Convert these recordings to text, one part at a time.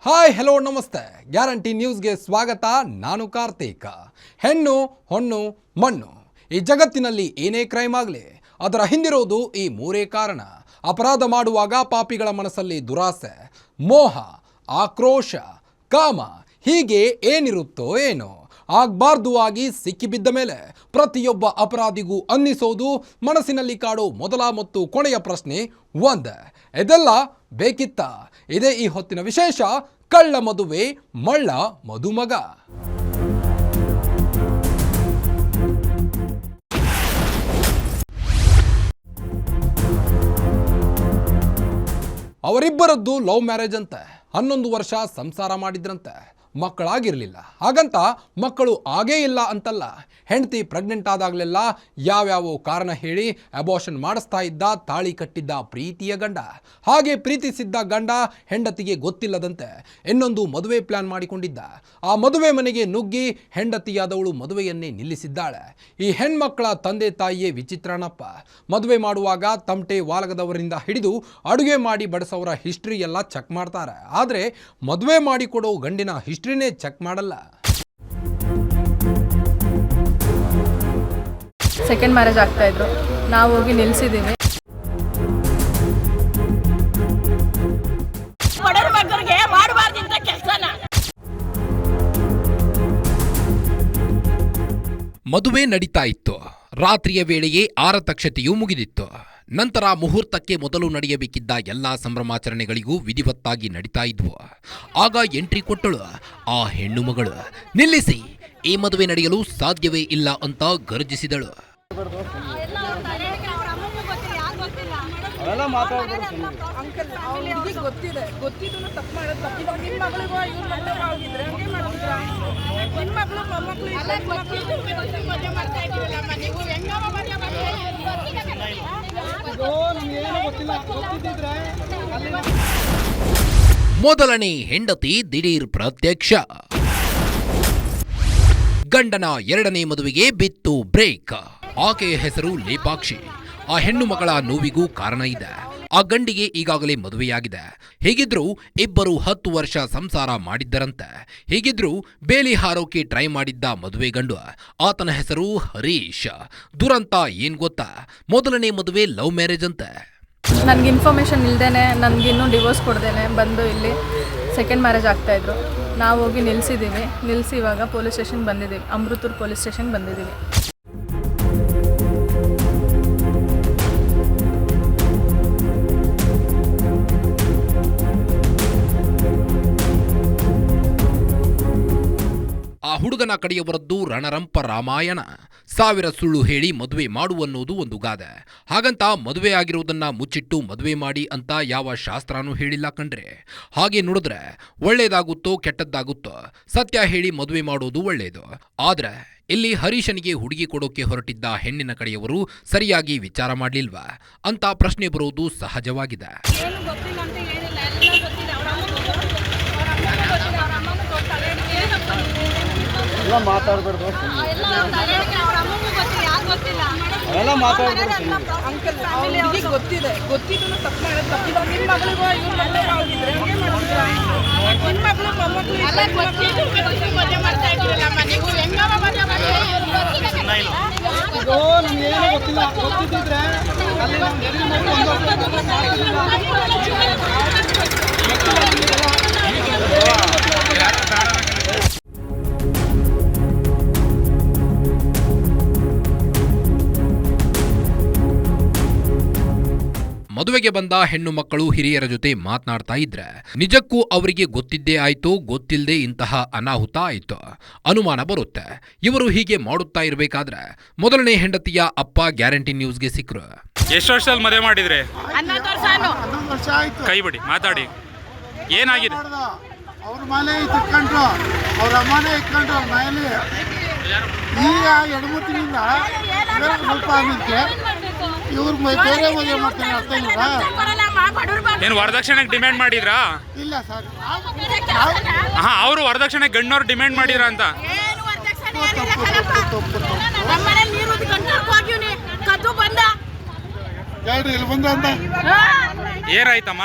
Hi hello ನಮಸ್ತೆ. Guarantee ನ್ಯೂಸ್ಗೆ ಸ್ವಾಗತ. ನಾನು ಕಾರ್ತಿಕ್. ಹೆಣ್ಣು ಹೊಣ್ಣು ಮಣ್ಣು, ಈ ಜಗತ್ತಿನಲ್ಲಿ ಏನೇ ಕ್ರೈಮ್ ಆಗಲಿ ಅದರ ಹಿಂದಿರೋದು ಈ ಮೂರೇ ಕಾರಣ. ಅಪರಾಧ ಮಾಡುವಾಗ ಪಾಪಿಗಳ ಮನಸ್ಸಲ್ಲಿ ದುರಾಸೆ, ಮೋಹ, ಆಕ್ರೋಶ, ಕಾಮ, ಹೀಗೆ ಏನಿರುತ್ತೋ ಏನೋ. ಆಗಬಾರ್ದು ಆಗಿ ಸಿಕ್ಕಿಬಿದ್ದ ಮೇಲೆ ಪ್ರತಿಯೊಬ್ಬ ಅಪರಾಧಿಗೂ ಅನ್ನಿಸೋದು, ಮನಸ್ಸಿನಲ್ಲಿ ಕಾಡೋ ಮೊದಲ ಮತ್ತು ಕೊನೆಯ ಪ್ರಶ್ನೆ ಒಂದೇ, ಇದೆಲ್ಲ ಬೇಕಿತ್ತ? ಇದೇ ಈ ಹೊತ್ತಿನ ವಿಶೇಷ. ಕಳ್ಳ ಮದುವೆ, ಮಳ್ಳ ಮದುಮಗ. ಅವರಿಬ್ಬರದ್ದು ಲವ್ ಮ್ಯಾರೇಜ್ ಅಂತೆ. 11 ವರ್ಷ ಸಂಸಾರ ಮಾಡಿದ್ರಂತೆ. ಮಕ್ಕಳಾಗಿರಲಿಲ್ಲ. ಹಾಗಂತ ಮಕ್ಕಳು ಆಗೇ ಇಲ್ಲ ಅಂತಲ್ಲ. ಹೆಂಡತಿ ಪ್ರೆಗ್ನೆಂಟ್ ಆದಾಗಲೆಲ್ಲ ಯಾವ್ಯಾವ ಕಾರಣ ಹೇಳಿ ಅಬೋಷನ್ ಮಾಡಿಸ್ತಾ ಇದ್ದ ತಾಳಿ ಕಟ್ಟಿದ್ದ ಪ್ರೀತಿಯ ಗಂಡ. ಹಾಗೆ ಪ್ರೀತಿಸಿದ್ದ ಗಂಡ ಹೆಂಡತಿಗೆ ಗೊತ್ತಿಲ್ಲದಂತೆ ಇನ್ನೊಂದು ಮದುವೆ ಪ್ಲಾನ್ ಮಾಡಿಕೊಂಡಿದ್ದ. ಆ ಮದುವೆ ಮನೆಗೆ ನುಗ್ಗಿ ಹೆಂಡತಿಯಾದವಳು ಮದುವೆಯನ್ನೇ ನಿಲ್ಲಿಸಿದ್ದಾಳೆ. ಈ ಹೆಣ್ಮಕ್ಕಳ ತಂದೆ ತಾಯಿಯೇ ವಿಚಿತ್ರನಪ್ಪ. ಮದುವೆ ಮಾಡುವಾಗ ತಮಟೆ ವಾಲಗದವರಿಂದ ಹಿಡಿದು ಅಡುಗೆ ಮಾಡಿ ಬಡಿಸೋರ ಹಿಸ್ಟ್ರಿ ಎಲ್ಲ ಚೆಕ್ ಮಾಡ್ತಾರೆ. ಆದರೆ ಮದುವೆ ಮಾಡಿಕೊಡೋ ಗಂಡಿನ ಹಿಸ್ಟ್ರಿನೇ ಚೆಕ್ ಮಾಡಲ್ಲ. ಸೆಕೆಂಡ್ ಮ್ಯಾರೇಜ್ ಆಗ್ತಾ ಇದ್ರು, ನಾವು ಹೋಗಿ ನಿಲ್ಸಿದ್ದೀವಿ. ಮದುವೆ ನಡೀತಾ ಇತ್ತು. ರಾತ್ರಿಯ ವೇಳೆಯೇ ಆರತಕ್ಷತೆಯೂ ಮುಗಿದಿತ್ತು. ನಂತರ ಮುಹೂರ್ತಕ್ಕೆ ಮೊದಲು ನಡೆಯಬೇಕಿದ್ದ ಎಲ್ಲ ಸಂಭ್ರಮಾಚರಣೆಗಳಿಗೂ ವಿಧಿವತ್ತಾಗಿ ನಡೀತಾ ಇದ್ವು. ಆಗ ಎಂಟ್ರಿ ಕೊಟ್ಟಳು ಆ ಹೆಣ್ಣು ಮಗಳು. ನಿಲ್ಲಿಸಿ, ಈ ಮದುವೆ ನಡೆಯಲು ಸಾಧ್ಯವೇ ಇಲ್ಲ ಅಂತ ಗರ್ಜಿಸಿದಳು. ಮೊದಲನೇ ಹೆಂಡತಿ ದಿಢೀರ್ ಪ್ರತ್ಯಕ್ಷ. ಗಂಡನ ಎರಡನೇ ಮದುವೆಗೆ ಬಿತ್ತು ಬ್ರೇಕ್. ಆಕೆಯ ಹೆಸರು ಲೇಪಾಕ್ಷಿ. ಆ ಹೆಣ್ಣು ಮಗಳ ನೋವಿಗೂ ಕಾರಣ ಇದೆ. ಆ ಗಂಡಿಗೆ ಈಗಾಗಲೇ ಮದುವೆಯಾಗಿದೆ. ಹೀಗಿದ್ರೂ ಇಬ್ಬರು 10 ವರ್ಷ ಸಂಸಾರ ಮಾಡಿದ್ದರಂತೆ. ಹೀಗಿದ್ರೂ ಬೇಲಿ ಹಾರೋಕೆ ಟ್ರೈ ಮಾಡಿದ್ದ ಮದುವೆ ಗಂಡು, ಆತನ ಹೆಸರು ಹರೀಶ್. ದುರಂತ ಏನ್ ಗೊತ್ತಾ? ಮೊದಲನೇ ಮದುವೆ ಲವ್ ಮ್ಯಾರೇಜ್ ಅಂತೆ. ನನಗೆ ಇನ್ಫಾರ್ಮೇಷನ್ ಇಲ್ದೇನೆ, ನನಗಿನ್ನೂ ಡಿವೋರ್ಸ್ ಕೊಡ್ದೇನೆ ಬಂದು ಇಲ್ಲಿ ಸೆಕೆಂಡ್ ಮ್ಯಾರೇಜ್ ಆಗ್ತಾ ಇದ್ರು. ನಾವು ಹೋಗಿ ನಿಲ್ಸಿದ್ದೀವಿ. ನಿಲ್ಲಿಸಿ ಇವಾಗ ಪೊಲೀಸ್ ಸ್ಟೇಷನ್ಗೆ ಬಂದಿದ್ದೀವಿ. ಅಮೃತೂರು ಪೊಲೀಸ್ ಸ್ಟೇಷನ್ಗೆ ಬಂದಿದ್ದೀವಿ. ಆ ಹುಡುಗನ ಕಡೆಯವರದ್ದು ರಣರಂಪ ರಾಮಾಯಣ. 1000 ಸುಳ್ಳು ಹೇಳಿ ಮದುವೆ ಮಾಡುವನ್ನೋದು ಒಂದು ಗಾದೆ. ಹಾಗಂತ ಮದುವೆ ಆಗಿರೋದನ್ನ ಮುಚ್ಚಿಟ್ಟು ಮದುವೆ ಮಾಡಿ ಅಂತ ಯಾವ ಶಾಸ್ತ್ರನೂ ಹೇಳಿಲ್ಲ ಕಣ್ರೆ. ಹಾಗೆ ನೋಡಿದ್ರೆ ಒಳ್ಳೇದಾಗುತ್ತೋ ಕೆಟ್ಟದ್ದಾಗುತ್ತೋ, ಸತ್ಯ ಹೇಳಿ ಮದುವೆ ಮಾಡೋದು ಒಳ್ಳೇದು. ಆದ್ರೆ ಇಲ್ಲಿ ಹರೀಶನಿಗೆ ಹುಡುಗಿ ಕೊಡೋಕೆ ಹೊರಟಿದ್ದ ಹೆಣ್ಣಿನ ಕಡೆಯವರು ಸರಿಯಾಗಿ ವಿಚಾರ ಮಾಡಲಿಲ್ವಾ ಅಂತ ಪ್ರಶ್ನೆ ಬರೋದು ಸಹಜವಾಗಿದೆ. ಮಾತಾಡ್ಬಾರ್ದು, ಅವೆಲ್ಲ ಮಾತಾಡ್ಬಾರ್ದು. ಗೊತ್ತಿದೆ, ಗೊತ್ತಿದ್ದು ತಪ್ಪು ಮಾಡೋದು ತಪ್ಪಿದ. ನಿಮ್ಮ ಮಗಳಿಗೂ ಇವ್ರು ಮದುವೆ ಆಗಿದ್ರೆ ಹಂಗೆ ಮಾಡಿದ್ರ? ನಿಮ್ಮ ಮಗಳು ಮೊಮ್ಮಗಳು ನಮ್ಗೇನು ಗೊತ್ತಿಲ್ಲ. ಗೊತ್ತಿದ್ದಿದ್ರೆ ಅಲ್ಲಿ ಮದುವೆಗೆ ಬಂದ ಹೆಣ್ಣು ಮಕ್ಕಳು ಹಿರಿಯರ ಜೊತೆ ಮಾತನಾಡ್ತಾ ಇದ್ರೆ ನಿಜಕ್ಕೂ ಅವರಿಗೆ ಗೊತ್ತಿದ್ದೇ ಆಯ್ತು, ಗೊತ್ತಿಲ್ಲದೆ ಇಂತಹ ಅನಾಹುತ ಆಯ್ತು ಅನುಮಾನ ಬರುತ್ತೆ. ಇವರು ಹೀಗೆ ಮಾಡುತ್ತಾ ಇರಬೇಕಾದ್ರೆ ಮೊದಲನೇ ಹೆಂಡತಿಯ ಅಪ್ಪ ಗ್ಯಾರಂಟಿ ನ್ಯೂಸ್ಗೆ ಸಿಕ್ಕರು. ಎಷ್ಟು ವರ್ಷದಲ್ಲಿ ಮದುವೆ ಮಾಡಿದ್ರೆ? 11 ವರ್ಷ ಆಯ್ತು. ಕೈ ಬಿಡಿ, ಮಾತಾಡಿ. ಏನಾಗಿದೆ? ಅವ್ರ ಮನೆ ಇಟ್ಕೊಂಡ್ರು, ಅವ್ರ ಅಮ್ಮನೇ ಇಟ್ಕೊಂಡ್ರು ಅವ್ರ ಮನೇಲಿ. ಈಗ 2-3 ತಿಂಗಳಿಂದ ಸ್ವಲ್ಪ ಆಗಿದ್ದಕ್ಕೆ ಇವ್ರು ಬೇರೆ ಮದುವೆ ಮಾಡ್ತಾರೆ. ಅರ್ಥ ಇಲ್ಲ. ಏನು ವರದಕ್ಷಿಣೆಗೆ ಡಿಮ್ಯಾಂಡ್ ಮಾಡಿದ್ರಾ? ಇಲ್ಲ ಸರ್, ಅವರು ವರದಕ್ಷಿಣೆ ಗಂಡನವ್ರು ಡಿಮ್ಯಾಂಡ್ ಮಾಡಿದ್ರ ಅಂತ. ಹೇಳ್ರಿ, ಇಲ್ಲಿ ಬಂದ ಅಂತ ಏನಾಯ್ತಮ್ಮ?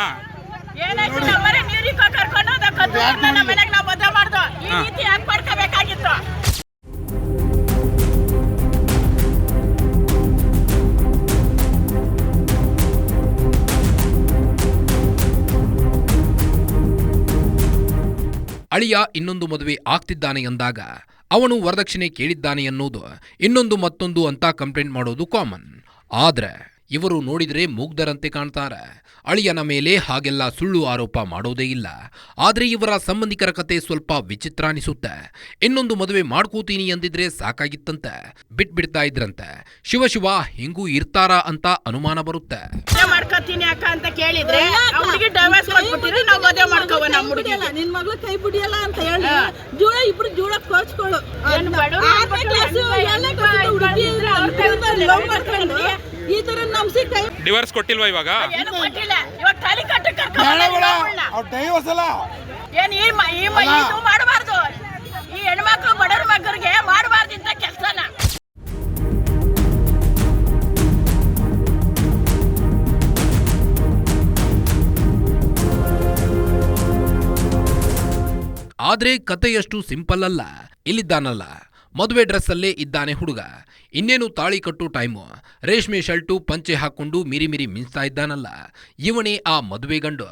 ಏನಾಯ್ತು ನಮ್ಮನೆ ನೀರಿಗೆ ಕರ್ಕೊಂಡು ಹೋದಕ್ಕಂತ ನಮ್ಮ ಮನೆಗೆ ನಾವು ಮದುವೆ ಮಾಡ್ದೋ ಈ ರೀತಿ ಯಾಕೆ ಮಾಡ್ಕೋಬೇಕಾಗಿತ್ತು. ಅಳಿಯ ಇನ್ನೊಂದು ಮದುವೆ ಆಗ್ತಿದ್ದಾನೆ ಎಂದಾಗ ಅವನು ವರದಕ್ಷಿಣೆ ಕೇಳಿದ್ದಾನೆ ಅನ್ನೋದು ಇನ್ನೊಂದು ಮತ್ತೊಂದು ಅಂತ ಕಂಪ್ಲೇಂಟ್ ಮಾಡೋದು ಕಾಮನ್. ಆದ್ರೆ ಇವರು ನೋಡಿದ್ರೆ ಮುಗ್ಧರಂತೆ ಕಾಣ್ತಾರೆ. ಅಳಿಯನ ಮೇಲೆ ಹಾಗೆಲ್ಲ ಸುಳ್ಳು ಆರೋಪ ಮಾಡೋದೇ ಇಲ್ಲ. ಆದ್ರೆ ಇವರ ಸಂಬಂಧಿಕರ ಕತೆ ಸ್ವಲ್ಪ ವಿಚಿತ್ರ ಅನಿಸುತ್ತೆ. ಇನ್ನೊಂದು ಮದುವೆ ಮಾಡ್ಕೋತೀನಿ ಅಂದಿದ್ರೆ ಸಾಕಾಗಿತ್ತಂತೆ, ಬಿಟ್ಬಿಡ್ತಾ ಇದ್ರಂತೆ. ಶಿವ ಹಿಂಗೂ ಇರ್ತಾರಾ ಅಂತ ಅನುಮಾನ ಬರುತ್ತೆ. ಮಾಡ್ಕೋತೀನಿ ಅಕ್ಕ ಅಂತ ಕೇಳಿದ್ರೆ ಹುಡುಗಿ ಡೈವರ್ಸ್ ಕೊಟ್ಬಿಟ್ಟಿದ್ರೆ ನಾವು ಮದುವೆ ಮಾಡ್ಕೋವ. ನಮ್ಮ ಹುಡುಗಿ ನಿನ್ ಮಗಳು ಕೈ ಬಿಡಿಯಲ್ಲ ಅಂತ ಹೇಳಿ ಜೂಳ ಇಬ್ರು ಜೂಳ ಕೋಚ್ಕೊಳ್ಳು ಈ ತರ ನಮ್ಸಿ ಕೈ ಡಿವೋರ್ಸ್ ಕೊಟ್ಟಿಲ್ವಾ ಇವಾಗ? ಏನು ಕೊಟ್ಟಿಲ್ಲ. ಇವಾಗ ತಾಲಿ ಕಟ್ಟಕ್ಕೆ ಡೈವರ್ಸ್ ಅಲ್ಲ ಏನ್ ಇದು ಮಾಡಬಾರ್ದು. ಈ ಹೆಣ್ಮಕ್ಳು ಬಡವ್ರ ಮಕ್ಕಳಿಗೆ ಮಾಡಬಾರ್ದಿಂತ ಕೆಲಸನ. ಆದ್ರೆ ಕತೆಯಷ್ಟು ಸಿಂಪಲ್ ಅಲ್ಲ. ಇಲ್ಲಿದ್ದಾನಲ್ಲ, ಮದುವೆ ಡ್ರೆಸ್ ಅಲ್ಲೇ ಇದ್ದಾನೆ ಹುಡುಗ. ಇನ್ನೇನು ತಾಳಿ ಕಟ್ಟು ಟೈಮು. ರೇಷ್ಮೆ ಶರ್ಟು ಪಂಚೆ ಹಾಕೊಂಡು ಮಿರಿ ಮಿಂಚ್ತಾ ಇದ್ದಾನಲ್ಲ, ಇವನೇ ಆ ಮದುವೆ ಗಂಡು.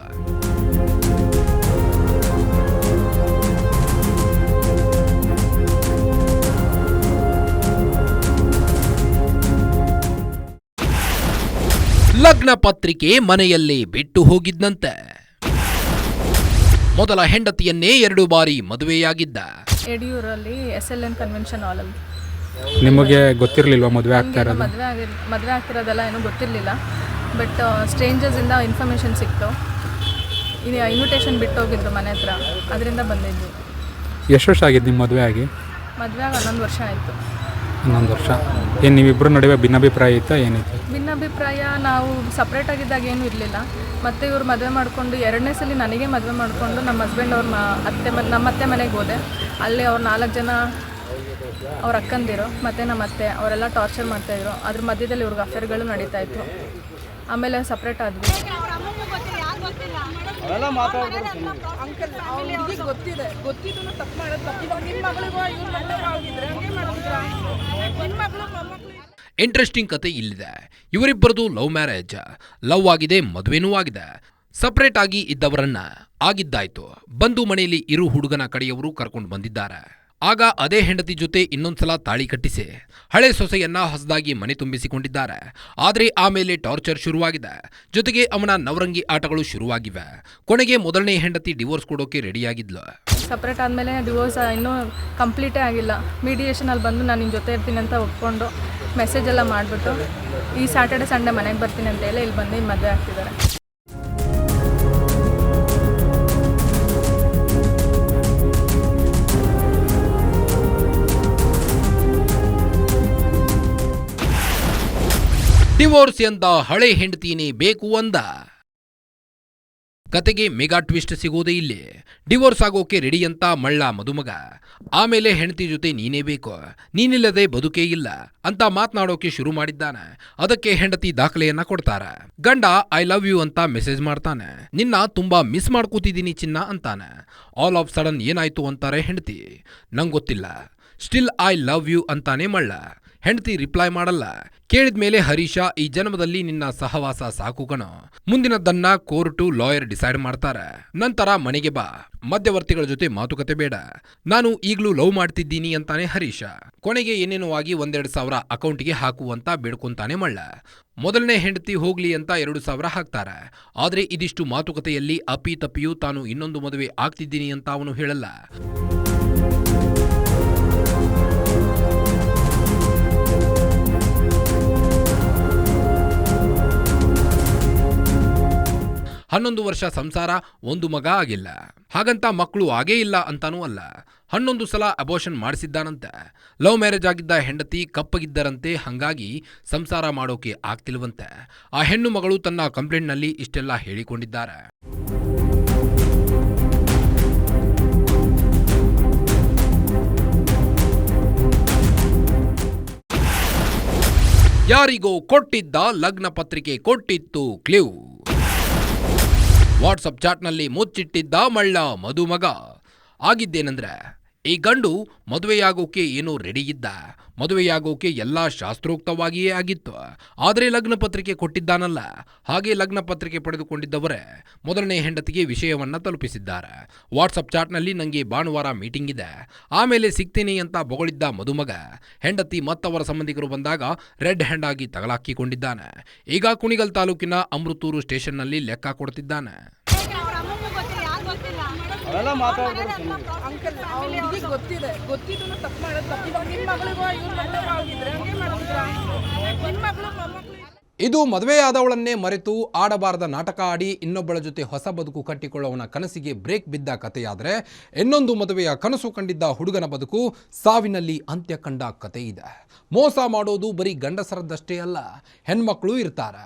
ಲಗ್ನ ಪತ್ರಿಕೆ ಮನೆಯಲ್ಲೇ ಬಿಟ್ಟು ಹೋಗಿದ್ದಂತೆ. ಮೊದಲ ಹೆಂಡತಿಯನ್ನೇ 2 ಬಾರಿ ಮದುವೆಯಾಗಿದ್ದ. ಯಡಿಯೂರಲ್ಲಿ SLN ಕನ್ವೆನ್ಷನ್ ಹಾಲಲ್ಲಿ. ನಿಮಗೆ ಗೊತ್ತಿರಲಿಲ್ವಾ ಮದುವೆ ಆಗ್ತಾ ಇರೋದು? ಮದುವೆ ಆಗ್ತಿರೋದೆಲ್ಲ ಏನೂ ಗೊತ್ತಿರಲಿಲ್ಲ. ಬಟ್ ಸ್ಟ್ರೇಂಜರ್ಸಿಂದ ಇನ್ಫಾರ್ಮೇಷನ್ ಸಿಕ್ತು. ಇದು ಇನ್ವಿಟೇಷನ್ ಬಿಟ್ಟು ಹೋಗಿದ್ರು ಮನೆ ಹತ್ರ, ಅದರಿಂದ ಬಂದಿದ್ವಿ. ಎಷ್ಟು ವರ್ಷ ಆಗಿದ್ದು ನಿಮ್ಮ ಮದುವೆ ಆಗಿ? ಮದುವೆ ಆಗಿ 11 ವರ್ಷ ಆಯಿತು. 11 ವರ್ಷ. ಏನು ನೀವಿಬ್ಬರ ನಡುವೆ ಭಿನ್ನಾಭಿಪ್ರಾಯ ಇತ್ತಾ ಏನಿತ್ತು? ಭಿನ್ನಾಭಿಪ್ರಾಯ, ನಾವು ಸಪ್ರೇಟ್ ಆಗಿದ್ದಾಗ ಏನೂ ಇರಲಿಲ್ಲ. ಮತ್ತು ಇವ್ರು ಮದುವೆ ಮಾಡಿಕೊಂಡು 2ನೇ ಸಲ ನನಗೆ ಮದುವೆ ಮಾಡಿಕೊಂಡು ನಮ್ಮ ಹಸ್ಬೆಂಡ್ ಅವ್ರ ನಮ್ಮ ಅತ್ತೆ ಮನೆಗೆ ಹೋದೆ. ಅಲ್ಲಿ ಅವ್ರು 4 ಜನ ಅವ್ರ ಅಕ್ಕಂದಿರು ಮತ್ತು ನಮ್ಮ ಅತ್ತೆ ಅವರೆಲ್ಲ ಟಾರ್ಚರ್ ಮಾಡ್ತಾಯಿದ್ರು. ಅದ್ರ ಮಧ್ಯದಲ್ಲಿ ಇವ್ರಿಗೆ ಅಫೇರ್ಗಳು ನಡೀತಾಯಿತ್ತು. ಆಮೇಲೆ ಸಪ್ರೇಟ್ ಆದ್ವಿ. ಹುಡುಗಿ ಗೊತ್ತಿದೆ, ಗೊತ್ತಿದ್ದು ತಪ್ಪು ಮಾಡೋದು ತಪ್ಪಿದಾಗ ನಿಮ್ಮ ಮಗಳಿಗೋ ಇವ್ರ ಮದುವೆ ಆಗಿದ್ರೆ ಹಂಗೆ ಮಾಡಿದ್ರ ನಿಮ್ಮ ಮಗಳು ಮೊಮ್ಮಗಳು. ಇಂಟ್ರೆಸ್ಟಿಂಗ್ ಕತೆ ಇಲ್ಲಿದೆ. ಇವರಿಬ್ಬರದು ಲವ್ ಮ್ಯಾರೇಜ್. ಲವ್ ಆಗಿದೆ, ಮದುವೆನೂ ಆಗಿದೆ. ಸಪ್ರೇಟ್ ಆಗಿ ಇದ್ದವರನ್ನ ಆಗಿದ್ದಾಯ್ತು. ಬಂದು ಮನೆಯಲ್ಲಿ ಇರು ಹುಡುಗನ ಕಡೆಯವರು ಕರ್ಕೊಂಡು ಬಂದಿದ್ದಾರೆ. ಆಗ ಅದೇ ಹೆಂಡತಿ ಜೊತೆ ಇನ್ನೊಂದ್ಸಲ ತಾಳಿ ಕಟ್ಟಿಸಿ ಹಳೆ ಸೊಸೆಯನ್ನ ಹೊಸದಾಗಿ ಮನೆ ತುಂಬಿಸಿಕೊಂಡಿದ್ದಾರೆ. ಆದರೆ ಆಮೇಲೆ ಟಾರ್ಚರ್ ಶುರುವಾಗಿದೆ. ಜೊತೆಗೆ ಅವನ ನವರಂಗಿ ಆಟಗಳು ಶುರುವಾಗಿವೆ. ಕೊನೆಗೆ ಮೊದಲನೇ ಹೆಂಡತಿ ಡಿವೋರ್ಸ್ ಕೊಡೋಕೆ ರೆಡಿಯಾಗಿದ್ಲು. ಸಪ್ರೇಟ್ ಆದಮೇಲೆ ಡಿವೋರ್ಸ್ ಇನ್ನೂ ಕಂಪ್ಲೀಟೇ ಆಗಿಲ್ಲ. ಮೀಡಿಯೇಷನಲ್ಲಿ ಬಂದು ನಾನು ನಿನ್ನ ಜೊತೆ ಇರ್ತೀನಿ ಅಂತ ಒಪ್ಕೊಂಡು ಮೆಸೇಜ್ ಎಲ್ಲ ಮಾಡಿಬಿಟ್ಟು ಈ ಸ್ಯಾಟರ್ಡೆ ಸಂಡೇ ಮನೆಗೆ ಬರ್ತೀನಿ ಅಂತ ಹೇಳಿ ಇಲ್ಲಿ ಬಂದು ಮದುವೆ ಆಗ್ತಿದ್ದಾರೆ. ಡಿವೋರ್ಸ್ ಎಂದ ಹಳೆ ಹೆಂಡತಿನೇ ಬೇಕು ಅಂದ. ಕತೆಗೆ ಮೆಗಾ ಟ್ವಿಸ್ಟ್ ಸಿಗೋದೇ ಇಲ್ಲಿ. ಡಿವೋರ್ಸ್ ಆಗೋಕೆ ರೆಡಿ ಅಂತ ಮಳ್ಳ ಮದುಮಗ. ಆಮೇಲೆ ಹೆಂಡತಿ ಜೊತೆ ನೀನೇ ಬೇಕು, ನೀನಿಲ್ಲದೆ ಬದುಕೇ ಇಲ್ಲ ಅಂತ ಮಾತನಾಡೋಕೆ ಶುರು ಮಾಡಿದ್ದಾನೆ. ಅದಕ್ಕೆ ಹೆಂಡತಿ ದಾಖಲೆಯನ್ನ ಕೊಡ್ತಾರೆ. ಗಂಡ ಐ ಲವ್ ಯು ಅಂತ ಮೆಸೇಜ್ ಮಾಡ್ತಾನೆ. ನಿನ್ನ ತುಂಬಾ ಮಿಸ್ ಮಾಡ್ಕೋತಿದ್ದೀನಿ ಚಿನ್ನ ಅಂತಾನೆ. ಆಲ್ ಆಫ್ ಸಡನ್ ಏನಾಯ್ತು ಅಂತಾರೆ ಹೆಂಡತಿ. ನಂಗೊತ್ತಿಲ್ಲ. ಸ್ಟಿಲ್ ಐ ಲವ್ ಯು ಅಂತಾನೆ ಮಳ್ಳ. ಹೆಂಡತಿ ರಿಪ್ಲೈ ಮಾಡಲ್ಲ. ಕೇಳಿದ್ಮೇಲೆ ಹರೀಶ, ಈ ಜನ್ಮದಲ್ಲಿ ನಿನ್ನ ಸಹವಾಸ ಸಾಕು ಕಣೋ, ಮುಂದಿನದನ್ನ ಕೋರ್ಟು ಲಾಯರ್ ಡಿಸೈಡ್ ಮಾಡ್ತಾರೆ. ನಂತರ ಮನೆಗೆ ಬಾ, ಮಧ್ಯವರ್ತಿಗಳ ಜೊತೆ ಮಾತುಕತೆ ಬೇಡ, ನಾನು ಈಗ್ಲೂ ಲವ್ ಮಾಡ್ತಿದ್ದೀನಿ ಅಂತಾನೆ ಹರೀಶ. ಕೊನೆಗೆ ಏನೇನೋ ಆಗಿ 1,2,000 ಅಕೌಂಟ್ಗೆ ಹಾಕು ಅಂತ ಬೇಡ್ಕೊಂತಾನೆ ಮಳ್ಳ. ಮೊದಲನೇ ಹೆಂಡತಿ ಹೋಗ್ಲಿ ಅಂತ 2,000 ಹಾಕ್ತಾರೆ. ಆದ್ರೆ ಇದಿಷ್ಟು ಮಾತುಕತೆಯಲ್ಲಿ ಅಪ್ಪಿ ತಪ್ಪಿಯೂ ತಾನು ಇನ್ನೊಂದು ಮದುವೆ ಆಗ್ತಿದ್ದೀನಿ ಅಂತ ಅವನು ಹೇಳಲ್ಲ. ಹನ್ನೊಂದು ವರ್ಷ ಸಂಸಾರ, 1 ಮಗ ಆಗಿಲ್ಲ. ಹಾಗಂತ ಮಕ್ಕಳು ಆಗೇ ಇಲ್ಲ ಅಂತಾನೂ ಅಲ್ಲ. 11 ಸಲ ಅಬೋಷನ್ ಮಾಡಿಸಿದ್ದಾನಂತೆ. ಲವ್ ಮ್ಯಾರೇಜ್ ಆಗಿದ್ದ ಹೆಂಡತಿ ಕಪ್ಪಗಿದ್ದರಂತೆ. ಹಂಗಾಗಿ ಸಂಸಾರ ಮಾಡೋಕೆ ಆಗ್ತಿಲ್ವಂತೆ. ಆ ಹೆಣ್ಣು ಮಗಳು ತನ್ನ ಕಂಪ್ಲೇಂಟ್ನಲ್ಲಿ ಇಷ್ಟೆಲ್ಲ ಹೇಳಿಕೊಂಡಿದ್ದಾರೆ. ಯಾರಿಗೋ ಕೊಟ್ಟಿದ್ದ ಲಗ್ನ ಪತ್ರಿಕೆ ಕೊಟ್ಟಿತ್ತು ಕ್ಲೂ. ವಾಟ್ಸಪ್ ಚಾಟ್ನಲ್ಲಿ ಮುಚ್ಚಿಟ್ಟಿದ್ದ ಮಳ್ಳ ಮದುಮಗ. ಆಗಿದ್ದೇನೆಂದ್ರೆ ಈ ಗಂಡು ಮದುವೆಯಾಗೋಕೆ ಏನೋ ರೆಡಿ ಇದ್ದ, ಮದುವೆಯಾಗೋಕೆ ಎಲ್ಲ ಶಾಸ್ತ್ರೋಕ್ತವಾಗಿಯೇ ಆಗಿತ್ತು. ಆದರೆ ಲಗ್ನ ಪತ್ರಿಕೆ ಕೊಟ್ಟಿದ್ದಾನಲ್ಲ, ಹಾಗೆ ಲಗ್ನ ಪತ್ರಿಕೆ ಪಡೆದುಕೊಂಡಿದ್ದವರೇ ಮೊದಲನೇ ಹೆಂಡತಿಗೆ ವಿಷಯವನ್ನ ತಲುಪಿಸಿದ್ದಾರೆ. ವಾಟ್ಸಪ್ ಚಾಟ್ನಲ್ಲಿ ನನಗೆ ಭಾನುವಾರ ಮೀಟಿಂಗ್ ಇದೆ, ಆಮೇಲೆ ಸಿಗ್ತೀನಿ ಅಂತ ಬೊಗಳಿದ್ದ ಮದುಮಗ ಹೆಂಡತಿ ಮತ್ತವರ ಸಂಬಂಧಿಕರು ಬಂದಾಗ ರೆಡ್ ಹ್ಯಾಂಡ್ ಆಗಿ ತಗಲಾಕಿಕೊಂಡಿದ್ದಾನೆ. ಈಗ ಕುಣಿಗಲ್ ತಾಲೂಕಿನ ಅಮೃತೂರು ಸ್ಟೇಷನ್ನಲ್ಲಿ ಲೆಕ್ಕ ಕೊಡ್ತಿದ್ದಾನೆ. ಅಂಕಲ್ ಹುಡುಗಿಗೆ ಗೊತ್ತಿದೆ, ಗೊತ್ತಿದ್ದು ತಪ್ಪು ಮಾಡೋದು ತಪ್ಪಿಲ್ಲ. ನಿಮ್ಮ ಮಗಳಿಗೋ ಇವ್ರ ಮಕ್ಕಳು ಆಗಿದ್ರೆ ಹಂಗೆ ಮಾಡಿದ್ರ ನಿಮ್ಮ ಮಗಳು ಮೊಮ್ಮಕ್ಕಳು. ಇದು ಮದುವೆಯಾದವಳನ್ನೇ ಮರೆತು ಆಡಬಾರದ ನಾಟಕ ಆಡಿ ಇನ್ನೊಬ್ಬಳ ಜೊತೆ ಹೊಸ ಬದುಕು ಕಟ್ಟಿಕೊಳ್ಳುವವನ ಕನಸಿಗೆ ಬ್ರೇಕ್ ಬಿದ್ದ ಕಥೆಯಾದರೆ, ಇನ್ನೊಂದು ಮದುವೆಯ ಕನಸು ಕಂಡಿದ್ದ ಹುಡುಗನ ಬದುಕು ಸಾವಿನಲ್ಲಿ ಅಂತ್ಯ ಕಂಡ ಕಥೆ ಇದೆ. ಮೋಸ ಮಾಡೋದು ಬರೀ ಗಂಡಸರದ್ದಷ್ಟೇ ಅಲ್ಲ, ಹೆಣ್ಮಕ್ಳು ಇರ್ತಾರೆ.